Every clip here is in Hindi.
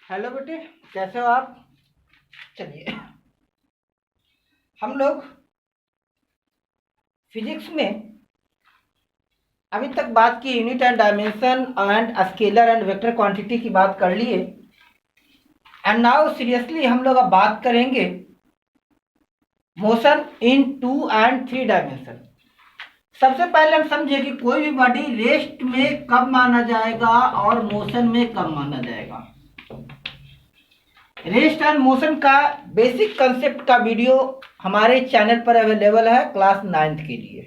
हेलो बेटे, कैसे हो आप? चलिए, हम लोग फिजिक्स में अभी तक बात की unit and dimension and scalar and vector quantity की बात कर लिए। एंड नाउ सीरियसली हम लोग अब बात करेंगे मोशन इन 2 और 3 डायमेंशन। सबसे पहले हम समझे कि कोई भी बॉडी रेस्ट में कब माना जाएगा और मोशन में कब माना जाएगा। रेस्ट एंड मोशन का बेसिक कंसेप्ट का वीडियो हमारे चैनल पर अवेलेबल है क्लास 9th के लिए,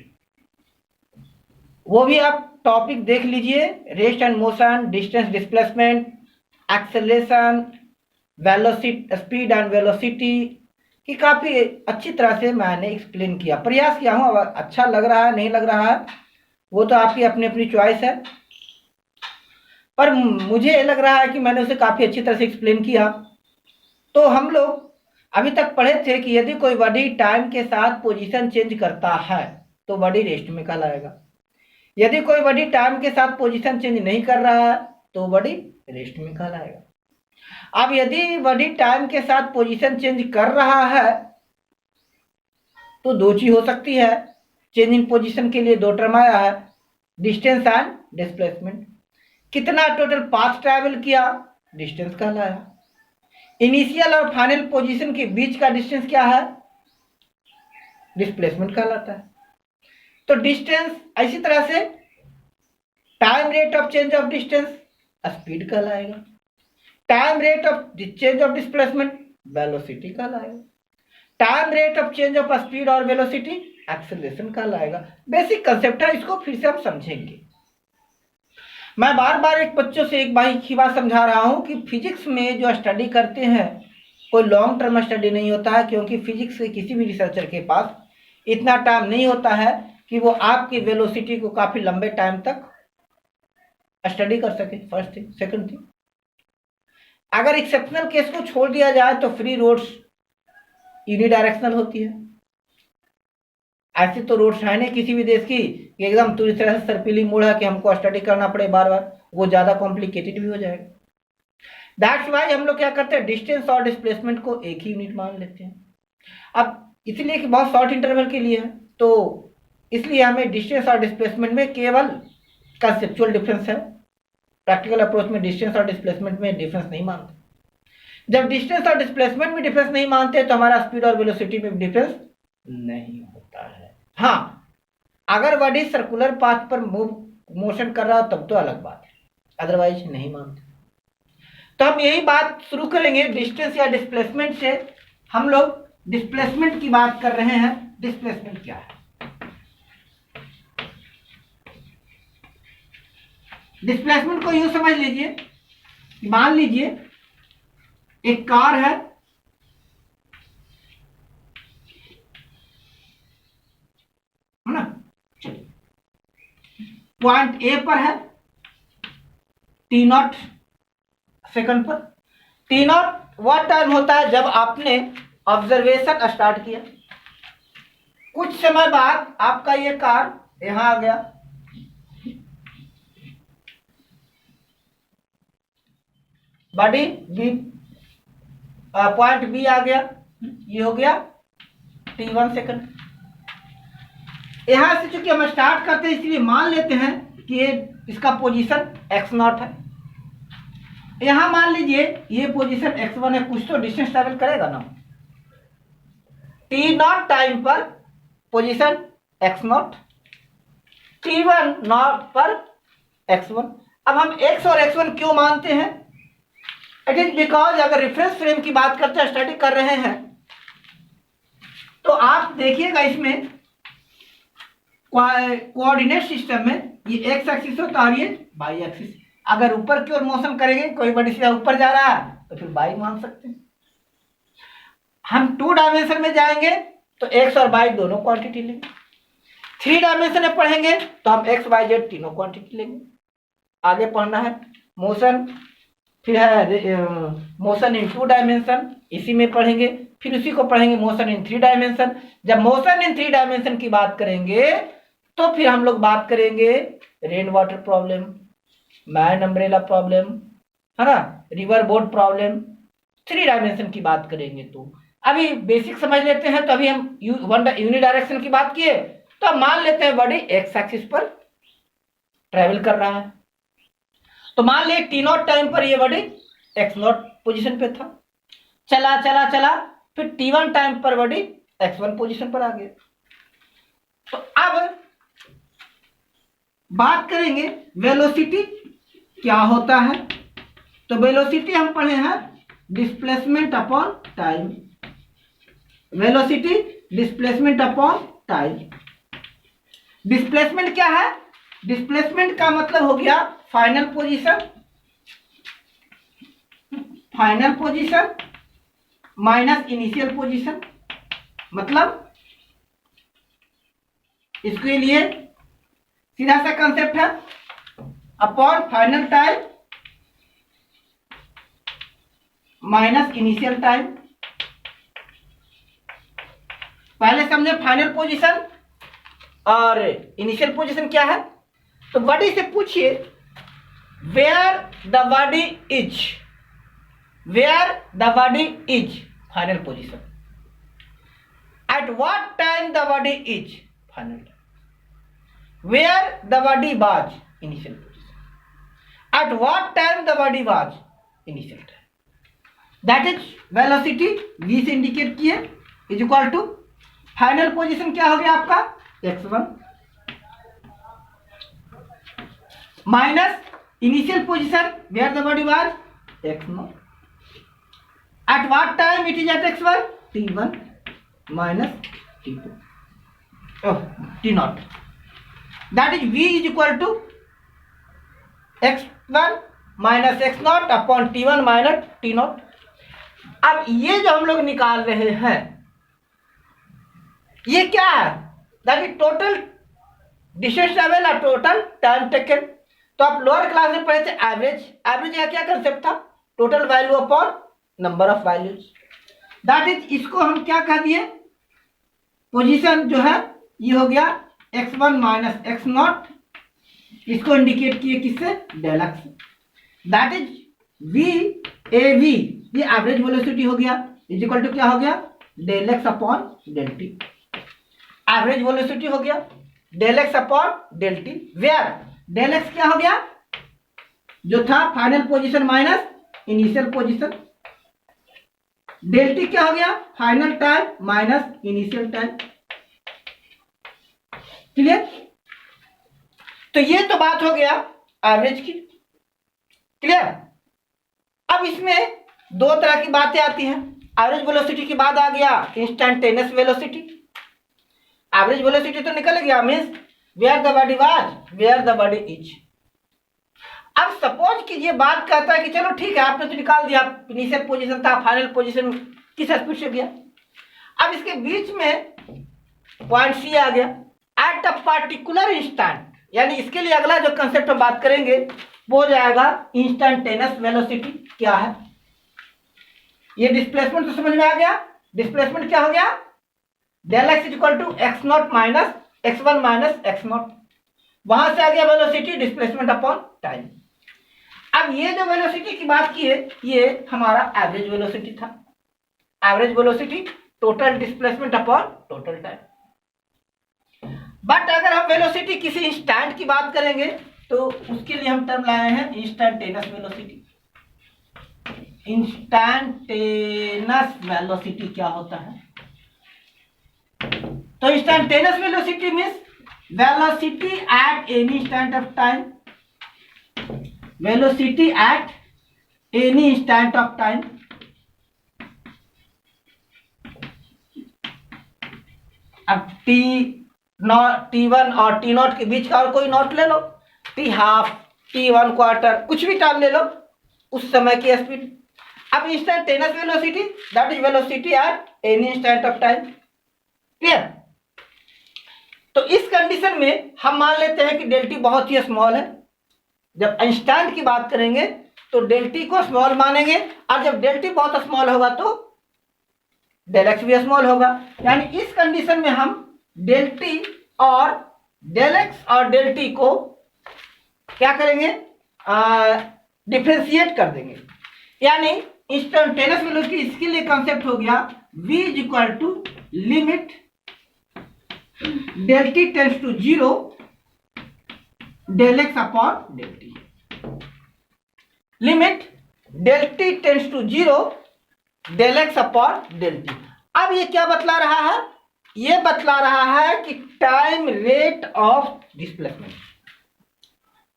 वो भी आप टॉपिक देख लीजिए। Rest and motion, distance displacement, acceleration, velocity, speed and velocity की काफ़ी अच्छी तरह से मैंने एक्सप्लेन किया, प्रयास किया हूँ। अब अच्छा लग रहा है नहीं लग रहा है वो तो आपकी अपनी अपनी चॉइस है, पर मुझे लग रहा है कि मैंने उसे काफ़ी अच्छी तरह से एक्सप्लेन किया। तो हम लोग अभी तक पढ़े थे कि यदि कोई बॉडी टाइम के साथ पोजीशन चेंज करता है तो बॉडी रेस्ट में कहलाएगा। यदि कोई बॉडी टाइम के साथ पोजीशन चेंज नहीं कर रहा है तो बॉडी रेस्ट में कहलाएगा। अब यदि बॉडी टाइम के साथ पोजीशन चेंज कर रहा है तो दो चीज हो सकती है। चेंज इन पोजीशन के लिए दो टर्म आया है, डिस्टेंस एंड डिस्प्लेसमेंट। कितना टोटल पाथ ट्रैवल किया, डिस्टेंस कहलाया। इनिशियल और फाइनल पोजीशन के बीच का डिस्टेंस क्या है, डिस्प्लेसमेंट कहलाता है। तो डिस्टेंस इसी तरह से time rate of change of distance speed कहलाएगा, time rate of change of displacement velocity कहलाएगा, time rate of change of speed और वेलोसिटी एक्सेलरेशन कहलाएगा। बेसिक कंसेप्ट है, इसको फिर से हम समझेंगे। मैं बार बार एक बच्चों से एक बार ही बात समझा रहा हूं कि फिजिक्स में जो स्टडी करते हैं कोई लॉन्ग टर्म स्टडी नहीं होता है, क्योंकि फिजिक्स के किसी भी रिसर्चर के पास इतना टाइम नहीं होता है कि वो आपकी वेलोसिटी को काफी लंबे टाइम तक स्टडी कर सके। First thing. सेकंड थिंग, अगर एक्सेप्शनल केस को छोड़ दिया जाए तो फ्री रोड्स यूनिडायरेक्शनल होती है। ऐसी तो रोड्स है नहीं किसी भी देश की कि एकदम पूरी तरह से सर्पिली मोड़ है कि हमको स्टडी करना पड़े बार बार, वो ज्यादा कॉम्प्लिकेटेड भी हो जाएगा। दैट्स वाई हम लोग क्या करते हैं, डिस्टेंस और डिस्प्लेसमेंट को एक ही यूनिट मान लेते हैं। अब इसलिए कि बहुत शॉर्ट इंटरवल के लिए है तो इसलिए हमें डिस्टेंस और डिस्प्लेसमेंट में केवल कंसेप्चुअल डिफरेंस है। प्रैक्टिकल अप्रोच में डिस्टेंस और डिस्प्लेसमेंट में डिफरेंस नहीं मानते। जब डिस्टेंस और डिस्प्लेसमेंट में डिफरेंस नहीं मानते तो हमारा स्पीड और वेलोसिटी में डिफरेंस नहीं होता है। हाँ, अगर बॉडी सर्कुलर पाथ पर मोशन कर रहा हो तब तो अलग बात है, अदरवाइज नहीं मानते। तो हम यही बात शुरू करेंगे डिस्टेंस या डिस्प्लेसमेंट से। हम लोग डिस्प्लेसमेंट की बात कर रहे हैं। डिस्प्लेसमेंट क्या है? डिस्प्लेसमेंट को यूं समझ लीजिए, मान लीजिए एक कार है, ना? पॉइंट ए पर है, T0 सेकंड पर। T0 वह टाइम होता है जब आपने ऑब्जर्वेशन स्टार्ट किया। कुछ समय बाद आपका ये कार यहां आ गया, बॉडी बी पॉइंट बी आ गया, ये हो गया T1 सेकंड। यहां से चूंकि हम स्टार्ट करते हैं इसलिए मान लेते हैं कि ये इसका पोजीशन x0 है। यहां मान लीजिए ये पोजीशन x1 है, कुछ तो डिस्टेंस ट्रैवल करेगा ना। T0 टाइम पर पोजीशन x0, T1 नॉट पर x1। अब हम x और x1 क्यों मानते हैं? इट इज बिकॉज अगर रेफरेंस फ्रेम की बात करते हैं, स्टडी कर रहे हैं, तो आप देखिएगा इसमें कोऑर्डिनेट सिस्टम में ये एक्स एक्सिस होता है और ये वाई एक्सिस। अगर ऊपर की ओर मोशन करेंगे, कोई बड़ी सीधा ऊपर जा रहा है तो फिर वाई मान सकते हैं। हम 2 डायमेंशन में जाएंगे तो एक्स और वाई दोनों क्वांटिटी लेंगे। 3 डायमेंशन में पढ़ेंगे तो हम एक्स वाई जेड तीनों क्वांटिटी लेंगे। आगे पढ़ना है मोशन, फिर है मोशन इन 2 डायमेंशन, इसी में पढ़ेंगे। फिर उसी को पढ़ेंगे मोशन इन 3 डायमेंशन। जब मोशन इन 3 डायमेंशन की बात करेंगे तो फिर हम लोग बात करेंगे rain water problem, man umbrella problem, है ना, रिवर बोट प्रॉब्लम, 3 डायमेंशन की बात करेंगे तो अभी बेसिक समझ लेते हैं। तो अभी हम यूनिडायरेक्शन की बात किए, तो अब मान लेते हैं बॉडी एक्स एक्सिस पर ट्रेवल कर रहा है। तो मान लिया t0 टाइम पर ये बॉडी x0 पोजीशन पे था, चला चला चला, फिर t1 टाइम पर बॉडी x1 पोजीशन पर आ गया। तो अब बात करेंगे वेलोसिटी क्या होता है। तो वेलोसिटी हम पढ़े हैं displacement upon time, velocity displacement upon time. Displacement क्या है? डिस्प्लेसमेंट का मतलब हो गया final position minus initial position, मतलब इसके लिए सीधा सा कंसेप्ट है upon final time minus initial time. पहले समझे फाइनल पोजीशन और इनिशियल पोजीशन क्या है। तो बॉडी से पूछिए where the body is final position, at what time the body is final time, where the body was initial position, at what time the body was initial time, that is velocity v से इंडिकेट किए is equal to final position क्या हो गया आपका x1 minus initial position where the body was x0, at what time it is at x1 t1 minus t2 t0, that is v is equal to x1 minus x0 upon t1 minus t0। अब ये जो हम लोग निकाल रहे हैं ये क्या है, that is total distance travel और टोटल टाइम टेकन। तो आप लोअर क्लास में पढ़े थे एवरेज, एवरेज का क्या कंसेप्ट था, total value upon number of values, that is इसको हम क्या कह दिए, पोजीशन जो है ये हो गया x1 माइनस x0, इसको इंडिकेट किए किससे, del x, that is v a v, ये एवरेज वेलोसिटी हो गया इज इक्वल टू क्या हो गया del x upon del t, average velocity हो गया del x upon del t, where del x क्या हो गया जो था final position minus initial position, del t क्या हो गया final time minus initial time. Clear? तो ये तो बात हो गया एवरेज की। क्लियर? अब इसमें दो तरह की बातें आती हैं। एवरेज वेलोसिटी के बाद आ गया इंस्टैंटेनियस वेलोसिटी। एवरेज वेलोसिटी तो निकल गया, means where the body was, where the body is. अब सपोज कि ये बात कहता है कि चलो ठीक है आपने तो निकाल दिया, इनिशियल पोजीशन था, फाइनल पोजीशन किस स्पीड से गया। अब इसके बीच में पॉइंट सी आ गया एट अ पर्टिकुलर इंस्टेंट, यानी इसके लिए अगला जो कंसेप्ट हम बात करेंगे वो हो जाएगा इंस्टैंटेनियस वेलोसिटी। क्या है ये, डिस्प्लेसमेंट तो समझ में आ गया। डिस्प्लेसमेंट क्या हो गया, del x is equal to x0 minus x1 minus x0, वहां से आ गया वेलोसिटी डिस्प्लेसमेंट अपॉन टाइम। अब ये जो वेलोसिटी की बात की है ये हमारा एवरेज वेलोसिटी था, average velocity total displacement upon total time. But अगर हम वेलोसिटी किसी इंस्टेंट की बात करेंगे तो उसके लिए हम टर्म लाए हैं इंस्टैंटेनियस वेलोसिटी। इंस्टैंटेनियस वेलोसिटी क्या होता है, तो instantaneous velocity means velocity at any instant of time, velocity at any instant of time. अब t1 और t0 के बीच का और कोई नॉट ले लो, t हाफ, t1 क्वार्टर, कुछ भी टाइम ले लो उस समय की स्पीड। अब instantaneous velocity that is velocity at any instant of time. Clear? तो इस कंडीशन में हम मान लेते हैं कि डेल टी बहुत ही स्मॉल है। जब इंस्टेंट की बात करेंगे तो डेल टी को स्मॉल मानेंगे, और जब डेल टी बहुत स्मॉल होगा तो डेल एक्स भी स्मॉल होगा। यानी इस कंडीशन में हम डेल टी और डेल एक्स और डेल टी को क्या करेंगे, डिफ्रेंशिएट कर देंगे, यानी इंस्टेंटेनियस वेलोसिटी, इसके लिए कंसेप्ट हो गया v is equal to limit del t tends to 0 del x upon del t. Limit del t tends to 0 del x upon del t. अब ये क्या बतला रहा है? ये बतला रहा है कि time rate of displacement,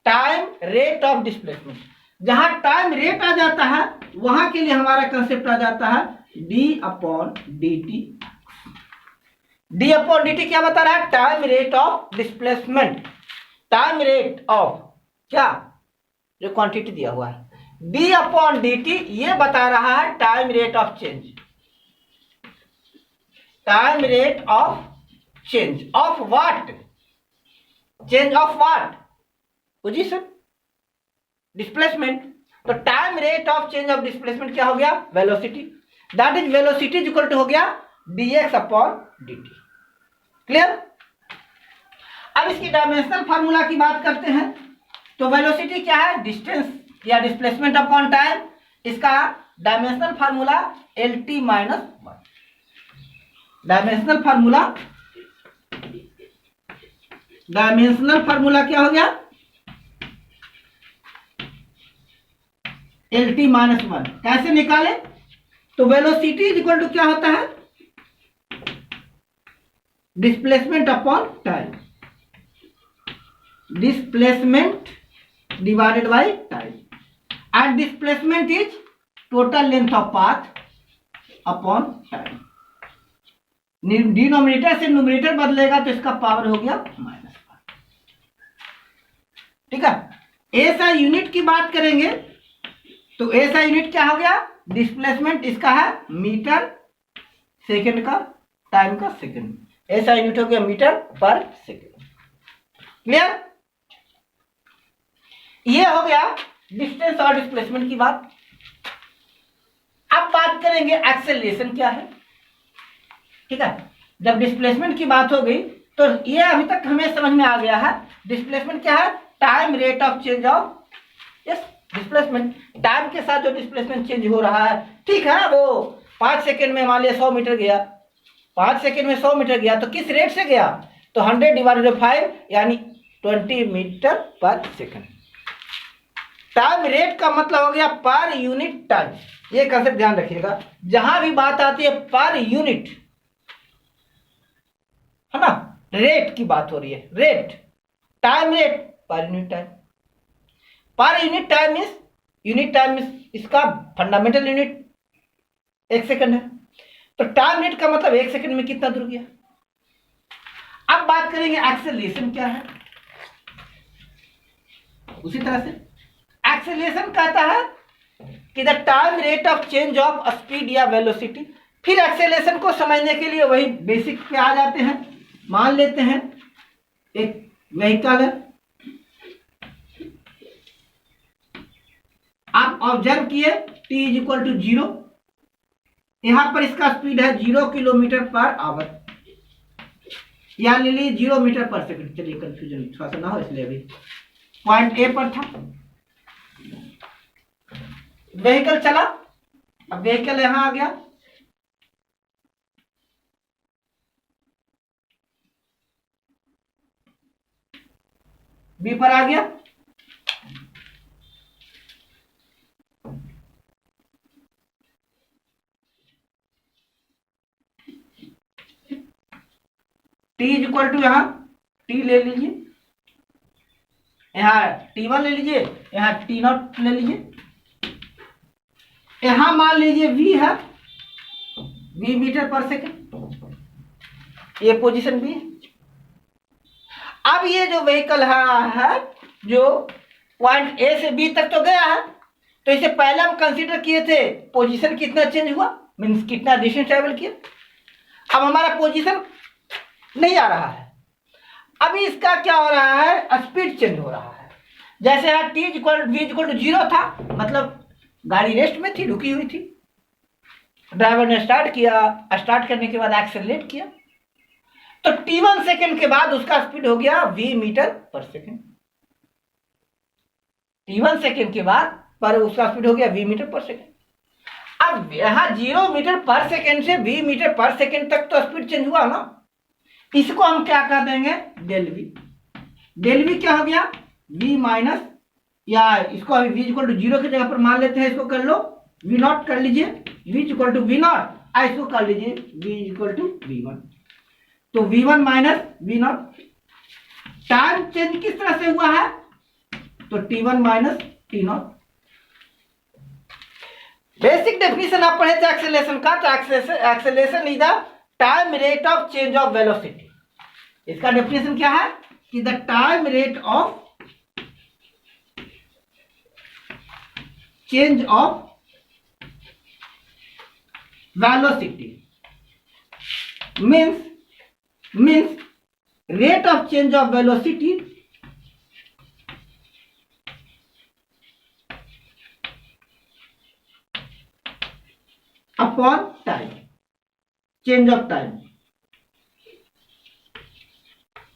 time rate of displacement. जहां टाइम रेट आ जाता है वहां के लिए हमारा कंसेप्ट आ जाता है D upon d T. D upon d T क्या बता रहा है? Time rate of displacement, time rate of क्या, जो क्वांटिटी दिया हुआ है। डी अपॉन डी टी ये बता रहा है time rate of change, time rate of change of what, change of what, position, displacement. तो time rate of change of displacement क्या हो गया? Velocity. That is velocity is equal to हो गया dx अपॉन dt। क्लियर? अब इसकी डायमेंशनल फार्मूला की बात करते हैं। तो वेलोसिटी क्या है? डिस्टेंस या डिस्प्लेसमेंट अपॉन टाइम। इसका dimensional formula lt minus 1। Dimensional formula क्या हो गया? lt minus 1। कैसे निकाले? तो वेलोसिटी इज इक्वल टू क्या होता है? Displacement upon time, displacement divided by time, and displacement is total length of path upon time. Denominator से न्यूमरेटर बदलेगा तो इसका पावर हो गया -1। ठीक है? एसआई यूनिट की बात करेंगे तो एसआई यूनिट क्या हो गया? डिस्प्लेसमेंट इसका है मीटर सेकंड का, टाइम का सेकंड। ऐसा यूनिट हो गया मीटर पर सेकंड। क्लियर? ये हो गया डिस्टेंस और डिस्प्लेसमेंट की बात। अब बात करेंगे एक्सेलरेशन क्या है। ठीक है? जब डिस्प्लेसमेंट की बात हो गई तो ये अभी तक हमें समझ में आ गया है। डिस्प्लेसमेंट क्या है? Time rate of change of displacement, time के साथ जो डिस्प्लेसमेंट चेंज हो रहा है। ठीक है? वो 5 सेकेंड में मान लिया 100 मीटर गया, 5 सेकेंड में 100 मीटर गया तो किस रेट से गया? तो 100 डिवाइडेड बाय 5 यानी 20 मीटर पर सेकेंड। टाइम रेट का मतलब हो गया पर यूनिट टाइम। ये कंसेप्ट ध्यान रखिएगा, जहां भी बात आती है पर यूनिट, है ना, रेट की बात हो रही है, rate, time rate per unit time. Per unit time is, unit time इसका फंडामेंटल यूनिट 1 सेकंड है। तो टाइम रेट का मतलब 1 सेकंड में कितना दूर गया। अब बात करेंगे एक्सेलरेशन क्या है। उसी तरह से एक्सेलरेशन कहता है कि the time rate of change of speed या वेलोसिटी। फिर एक्सेलरेशन को समझने के लिए वही बेसिक पे आ जाते हैं। मान लेते हैं एक व्हीकल है, आप ऑब्जर्व किए t इज इक्वल टू 0, यहां पर इसका स्पीड है 0 किलोमीटर पर आवर, या ले लीजिए 0 मीटर पर सेकंड। चलिए कंफ्यूजन थोड़ा सा ना हो इसलिए अभी पॉइंट ए पर था, व्हीकल चला, अब व्हीकल यहां आ गया, बी पर आ गया, टी इज इक्वल टू यहां टी ले लीजिए, यहां T1 ले लीजिए, यहां T0 ले लीजिए, यहां मान लीजिए v है, v मीटर पर सेकंड, ये पोजीशन भी है। अब ये जो व्हीकल है जो पॉइंट ए से बी तक तो गया है, तो इसे पहले हम कंसीडर किए थे पोजीशन कितना चेंज हुआ, मींस कितना डिस्टेंस ट्रेवल किया। अब हमारा पोजीशन नहीं आ रहा है, अभी इसका क्या हो रहा है, स्पीड चेंज हो रहा है। जैसे यहाँ t equal v equal to 0 था, मतलब गाड़ी रेस्ट में थी, रुकी हुई थी, ड्राइवर ने स्टार्ट किया, स्टार्ट करने के बाद एक्सेलरेट किया, तो t1 सेकंड के बाद उसका स्पीड हो गया v मीटर पर सेकंड। t1 सेकंड के बाद पर उसका स्पीड हो गया v मीटर पर सेकेंड। अब यहाँ 0 मीटर पर सेकेंड से v मीटर पर सेकेंड तक तो स्पीड चेंज हुआ ना, इसको हम क्या कर देंगे, डेल वी। डेल वी क्या हो गया, v माइनस, या इसको अभी v इक्वल टू 0 की जगह पर मान लेते हैं, इसको कर लो v नॉट कर लीजिए, v equal to v nought, इसको कर लीजिए v इक्वल टू v1। तो v1 minus v nought, time change किस तरह से हुआ है, तो t1 minus t nought. Basic definition आप पढ़े थे एक्सेलरेशन का, तो acceleration is the time rate of change of velocity. इसका डेफिनेशन क्या है कि the time rate of change of velocity means rate of change of velocity upon time, change of time,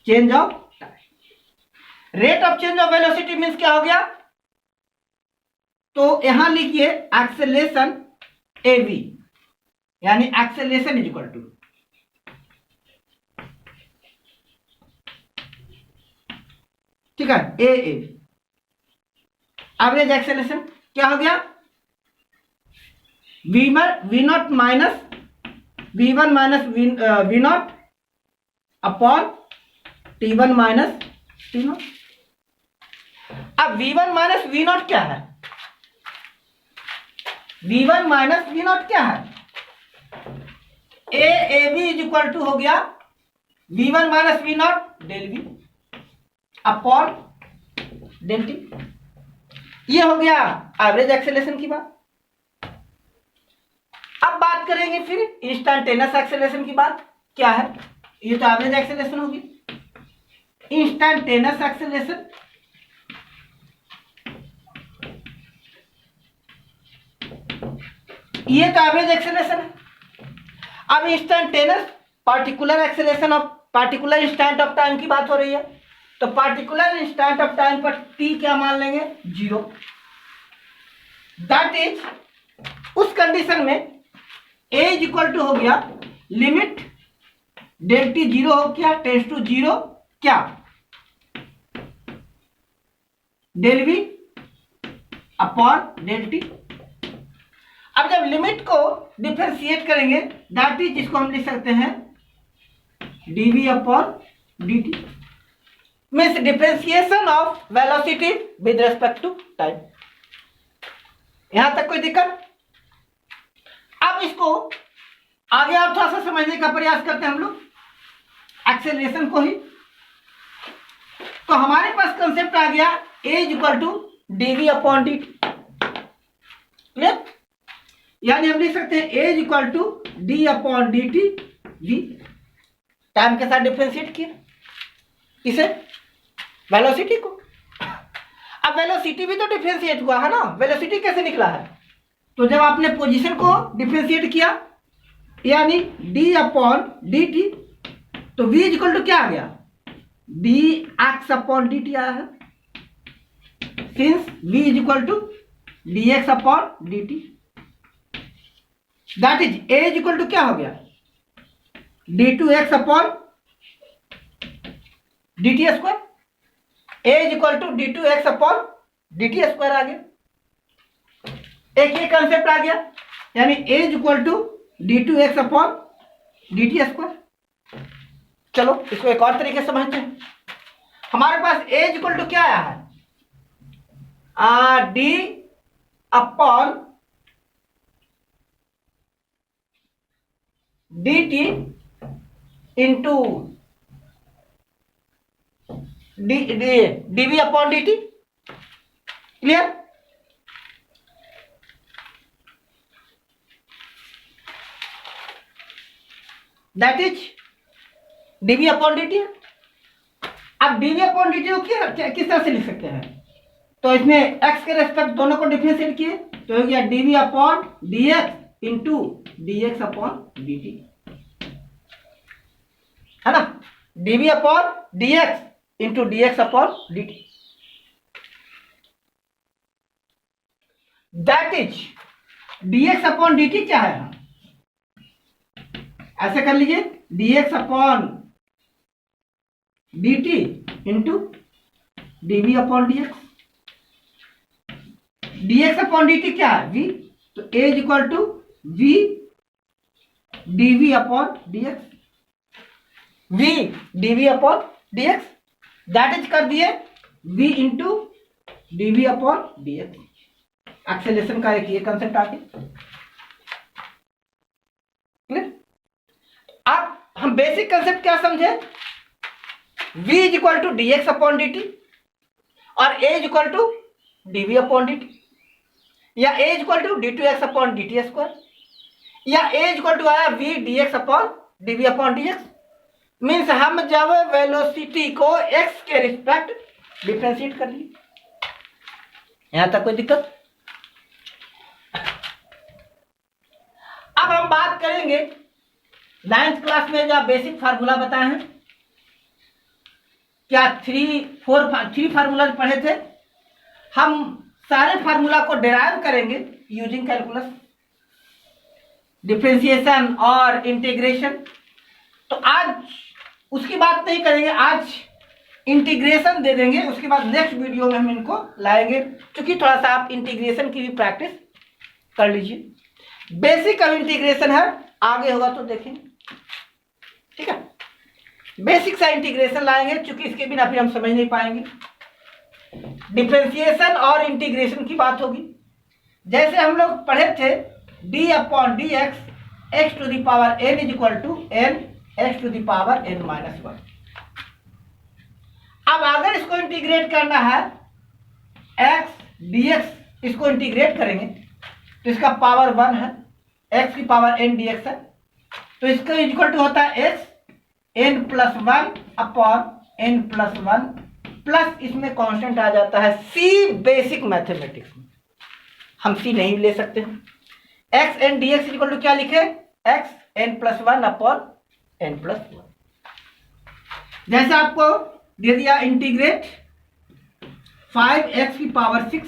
change of time। rate of change of velocity means क्या हो गया, तो यहां लिखिए एक्सेलरेशन av, यानी एक्सेलरेशन इज इक्वल टू ठीक है ए एवरेज एक्सेलरेशन क्या हो गया, v nought minus v1 minus v nought upon t1 minus t nought. अब v1 माइनस वी नॉट क्या है, v1 माइनस वी नॉट क्या है, a b is equal to हो गया v1 minus v nought del v upon del t. ये हो गया एवरेज एक्सेलरेशन की बात। अब बात करेंगे फिर इंस्टेंटेनियस एक्सेलरेशन की बात क्या है, ये तो एवरेज एक्सेलरेशन होगी। इंस्टेंटेनियस एक्सेलरेशन ये तो एवरेज एक्सेलरेशन है। अब instantaneous particular acceleration of particular instant of time की बात हो रही है, तो पार्टिकुलर इंस्टेंट ऑफ टाइम पर t क्या मान लेंगे, 0। दैट इज उस कंडीशन में a इज इक्वल टू हो गया लिमिट डेल टी 0 हो क्या, टेंस टू 0 क्या, del v upon del t. अब जब लिमिट को डिफरेंशिएट करेंगे दैट इज, जिसको हम लिख सकते हैं dv upon dt, means differentiation of velocity with respect to time. यहां तक कोई दिक्कत। अब इसको आगे और थोड़ा सा समझने का प्रयास करते हैं हम लोग एक्सेलरेशन को ही। तो हमारे पास कंसेप्ट आ गया a is equal to dv upon dt, clear. यानी हम लिख सकते हैं a is equal to d upon dt v, time के साथ डिफरेंशिएट किया किसे, वेलोसिटी को। अब वेलोसिटी भी तो डिफरेंशिएट हुआ है ना, वेलोसिटी कैसे निकला है, तो जब आपने पोजीशन को डिफरेंशिएट किया यानी d अपॉन dt, तो v इज इक्वल टू क्या आ गया, dx अपॉन dt आया है, since v is equal to dx upon dt। That is a is equal to क्या हो गया, d2x upon dt square, a is equal to d2x upon dt square आ गया। एक ये कंसेप्ट आ गया, यानी a is equal to d2x upon dt square. चलो इसको एक और तरीके से समझते हैं। हमारे पास a इज इक्वल टू क्या आया है, d upon dt into dv upon dt, clear. That is dv upon dt। अब dv अपॉन dt को किस तरह से लिख सकते हैं, तो इसमें x के रेस्पेक्ट दोनों को डिफरेंशिएट किए तो हो गया dv upon dx into dx upon dt, है ना, dv upon dx into dx upon dt। That is dx upon dt क्या है, ऐसे कर लीजिए, dx upon dt into dv upon dx। dx upon dt क्या है, v, तो a is equal to v dv upon dx, v dv upon dx, that is कर दिए v into dv upon dx। Acceleration का एक ये कंसेप्ट आ गया। अब हम बेसिक कंसेप्ट क्या समझे, v is equal to d x upon d t और a is equal to d v upon d t, या a is equal to d two x upon d t square, या a इज इक्वल टू आया v d x upon d v upon d x. Means हम जब वेलोसिटी को x के रिस्पेक्ट डिफ्रेंशिएट कर लिए, यहां तक कोई दिक्कत। अब हम बात करेंगे 9th क्लास में जो बेसिक फार्मूला बताए हैं, क्या 3 फार्मूला पढ़े थे, हम सारे फार्मूला को डिराइव करेंगे यूजिंग कैलकुलस, डिफरेंशिएशन और इंटीग्रेशन। तो आज उसकी बात नहीं करेंगे, आज इंटीग्रेशन दे देंगे, उसके बाद नेक्स्ट वीडियो में हम इनको लाएंगे, क्योंकि थोड़ा सा आप इंटीग्रेशन की भी प्रैक्टिस कर लीजिए। बेसिक अब इंटीग्रेशन है, आगे होगा तो देखेंगे, ठीक है। बेसिक सा इंटीग्रेशन लाएंगे, क्योंकि इसके बिना फिर हम समझ नहीं पाएंगे। डिफरेंशिएशन और इंटीग्रेशन की बात होगी, जैसे हम लोग पढ़े थे d upon d x x to the power n is equal to n x to the power n minus 1। अब अगर इसको इंटीग्रेट करना है x dx, इसको इंटीग्रेट करेंगे तो इसका पावर 1 है, x की पावर n dx है, तो इसका इक्वल टू होता है x n plus 1 upon n plus 1 plus इसमें कांस्टेंट आ जाता है c। बेसिक मैथमेटिक्स में हम c नहीं ले सकते हैं, x n dx equal to क्या लिखे, x n plus 1 upon n plus 1। जैसे आपको दे दिया इंटीग्रेट 5x की पावर 6,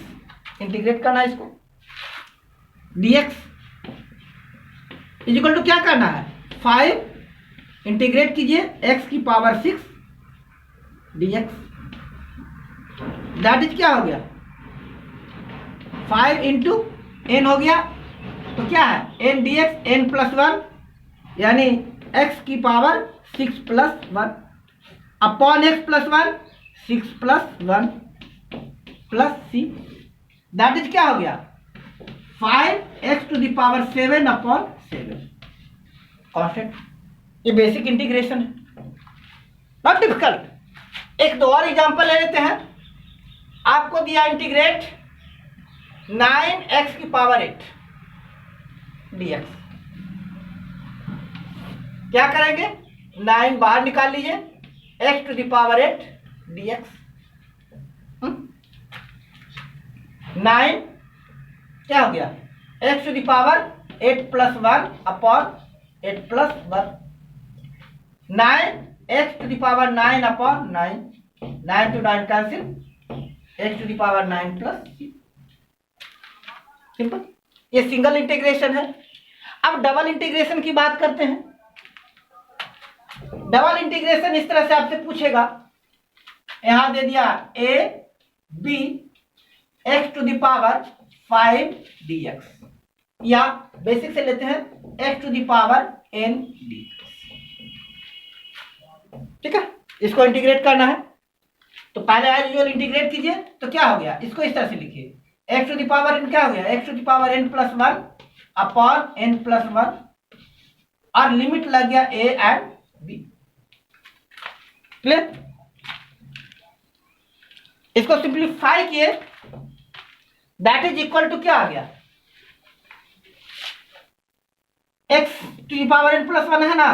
इंटीग्रेट करना है इसको, dx इक्वल टू क्या करना है 5 इंटीग्रेट कीजिए x की पावर 6 dx, दैट इज क्या हो गया 5 इंटू n हो गया, तो क्या है n dx n प्लस 1 यानी x की power 6 plus 1 upon x plus 1 6 plus 1 plus c, that is क्या हो गया 5x to the power 7 upon 7 constant. ये बेसिक इंटीग्रेशन है, नॉट डिफिकल्ट। एक दो और एग्जांपल ले लेते हैं। आपको दिया इंटीग्रेट 9x की पावर 8 dx, क्या करेंगे 9 बाहर निकाल लीजिए, x to the power 8 dx, 9 क्या हो गया x to the power 8 plus 1 upon 8 plus 1, 9 x to the power 9 upon 9, 9 to 9 cancel, x to the power 9 plus, simple. ये सिंगल इंटीग्रेशन है। अब डबल इंटीग्रेशन की बात करते हैं। डबल इंटीग्रेशन इस तरह से आपसे पूछेगा, यहां दे दिया a b x to the power 5 dx, या बेसिक से लेते हैं x to the power n dx, ठीक है। इसको इंटीग्रेट करना है, तो पहले एज यूजुअल इंटीग्रेट कीजिए, तो क्या हो गया इसको इस तरह से लिखिए, x to the power n क्या हो गया x to the power n plus 1 upon n plus 1 और लिमिट लग गया a एंड b, क्लियर। इसको सिंप्लीफाई किए, दैट इज इक्वल टू क्या आ गया x to the power n plus 1 है ना,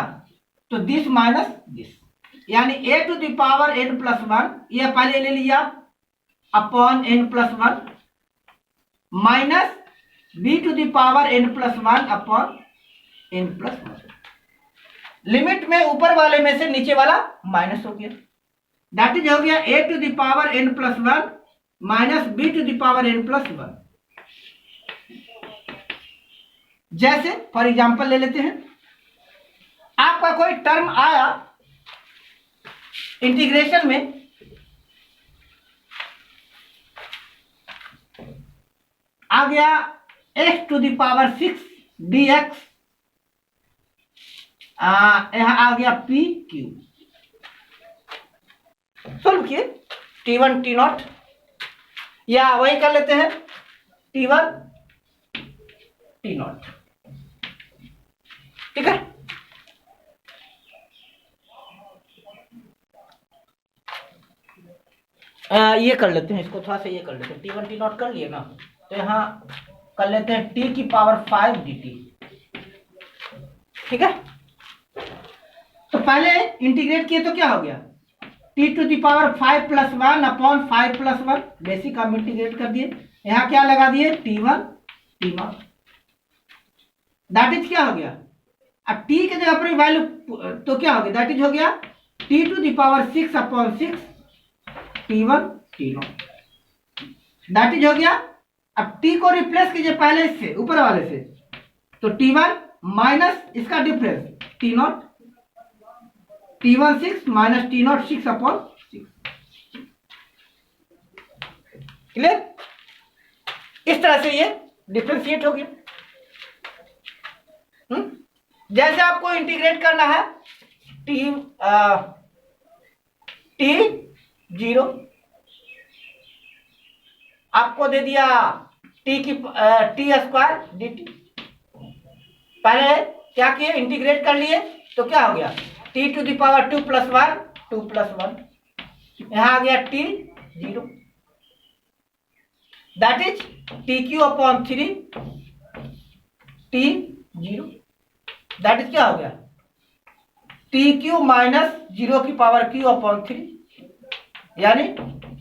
तो दिस माइनस दिस, यानी a to the power n plus 1 यह पहले ले लिया upon n plus 1 minus b to the power n plus 1 upon n plus 1। Limit में ऊपर वाले में से नीचे वाला माइनस हो गया, दैट इज हो गया a to the power n plus 1 minus b to the power n plus 1 जैसे फॉर एग्जांपल ले लेते हैं, आपका कोई टर्म आया इंटीग्रेशन में, आ गया x⁶ dx, यहां आ गया पी क्यू। सोल्व किए T1 T0, या वही कर लेते हैं T1 T0। ठीक है, ये कर लेते हैं इसको, थोड़ा सा ये कर लेते हैं। T1 T0 कर लिए ना, तो यहां कर लेते हैं t⁵ dt। ठीक है, तो पहले इंटीग्रेट किए तो क्या हो गया, t⁵ + 1 अपॉन 5 + 1, बेसिक हम इंटीग्रेट कर दिए। यहां क्या लगा दिए T1 T0, दैट इज क्या हो गया, अब t के जगह पर वैल्यू तो क्या हो गया, दैट इज हो गया t⁶ upon 6 T1 T0, that is हो गया। अब t को रिप्लेस कीजिए पहले इससे, ऊपर वाले से, तो T1 माइनस इसका difference T0, T1 6 minus T0 6 upon 6। Clear, इस तरह से ये डिफरेंशिएट हो गया। जैसे आपको इंटीग्रेट करना है T0, आपको दे दिया t² dt। पहले क्या किए, इंटीग्रेट कर लिए, तो क्या हो गया t⁵ 2 + 1 2 + 1, यहां आ गया T0, that is tq/3 T0, that is क्या हो गया tq माइनस 0⁻q/3 यानी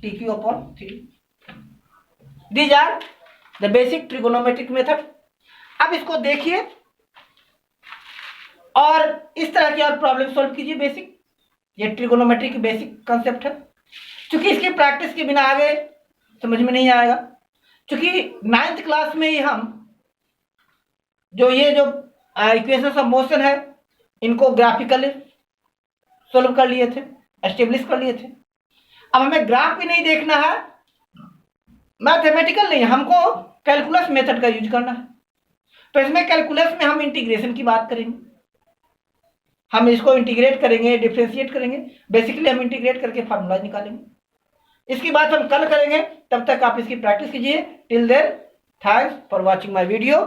tq/3। These are the basic trigonometric method। अब इसको देखिए और इस तरह की और प्रॉब्लम सॉल्व कीजिए बेसिक। ये ट्रिगोनोमेट्री की बेसिक कंसेप्ट है, क्योंकि इसकी प्रैक्टिस के बिना आगे समझ में नहीं आएगा। क्योंकि 9th क्लास में ही हम जो इक्वेशंस ऑफ मोशन है इनको ग्राफिकली सॉल्व कर लिए थे, एस्टेब्लिश कर लिए थे। अब हमें ग्राफ भी नहीं देखना है, मैथमेटिकल नहीं, हमको कैलकुलस मेथड का यूज करना है। तो इसमें कैलकुलस में हम इंटीग्रेशन की बात करेंगे, हम इसको इंटीग्रेट करेंगे, डिफरेंशिएट करेंगे। बेसिकली हम इंटीग्रेट करके फार्मूला निकालेंगे। इसकी बात हम कल करेंगे, तब तक आप इसकी प्रैक्टिस कीजिए। Till then, thanks for watching my video.